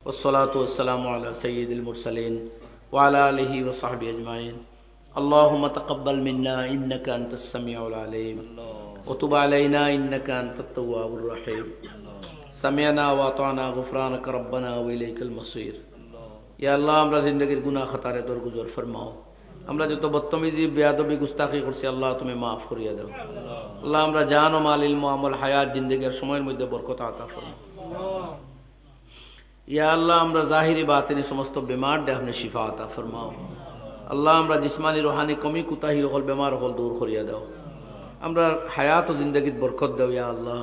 वस्सलातु वस्सलामु अला सय्यिदिल मुरसलीन व अला आलिहि व सहबिहि अजमाइन। अल्लाहुम्मा तक़ब्बल मिन्ना इन्नका अंतस समीउल अलीम व तुब अलैना इन्नका अंतत तव्वाबुर रहीम। समिअना व अताना गुफ़रानक रब्बना व इलैकल मसीर। या अल्लाह हमरा जिंदगीर गुनाह खतारे दरगुजर फरमाओ। আমরা যত বদতমিজি বেয়াদবি গুস্তাখি করছি আল্লাহ তুমি মাফ করিয়া দাও। আল্লাহ আমরা জান ও মাল ইলম আমল হায়াত জিন্দেগীর সময়ের মধ্যে বরকত আতা ফরমাও। ইয়া আল্লাহ আমরা জাহিরি বাতিনি সমস্ত বেমার দে আপনি শিফা আতা ফরমাও। আল্লাহ আমরা জিসমানি রুহানি কমি কুতাহি হল বেমার হল দূর করিয়া দাও। আমরা হায়াত ও জিন্দেগীত বরকত দাও ইয়া আল্লাহ।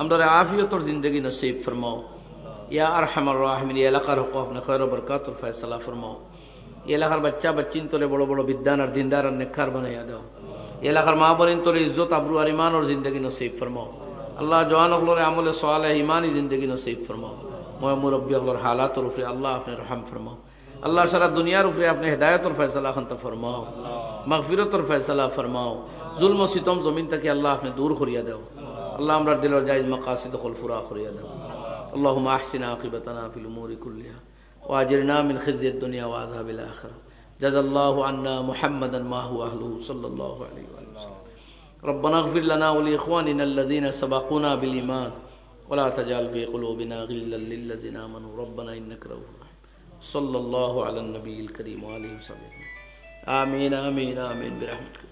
আমরা আফিয়তর জিন্দেগি নসিব ফরমাও ইয়া আরহামার রাহিমিন। এই এলাকার হক আপনি খৈর ও বরকতুল ফয়সালা ফরমাও। ये एलाकार बच्चा बच्चिन तोले बड़ो बड़ो विद्यान और दीनदार और नेकार बनाया दो। ये एलाकार माँ बहन तोले इज्जत अबरू और ईमान और ज़िंदगी नसीब फरमाओ। अल्लाह जवान अखलोर अमल स्वालेह ईमानी ज़िंदगी नसीब फरमाओ। मोह मुरब्बी अखलोर हालात और उफ़रे अल्लाह अपने रहम फरमाओ। अल्लाह सारा दुनिया उफ़रे अपने हिदायत और फैसला खंत फरमाओ। मग़फ़िरत और फैसला फरमाओ। जुल्म व सितम ज़मीन तक अल्लाह अपने दूर खुरिया दो। अल्लाह हमरा दिल और जायज़ मक़ासिद खुल फुरा खुरिया दो। अल्लाहुम्मा अहसिन आक़िबतना फ़िल उमूरि कुल्लिहा वाजिरना मिन खिज़्यि दुनिया व अज़ाबिल आखिरह। जज़ल्लाहु अन्ना मुहम्मदन मा हुवा अहलुहु सल्लल्लाहु अलैहि वसल्लम। रब्बना इग़फिर लना व लिइख़वानिना अल्लज़ीना सबक़ूना बिल ईमान व ला तजअल फ़ी क़ुलूबिना ग़िल्लन लिल्लज़ीना आमनू रब्बना इन्नका रऊफ़ुर रहीम। सल्लल्लाहु अला नबील करीम व आलिहि व सहबिहि आमीन आमीन आमीन बिरहमतिक।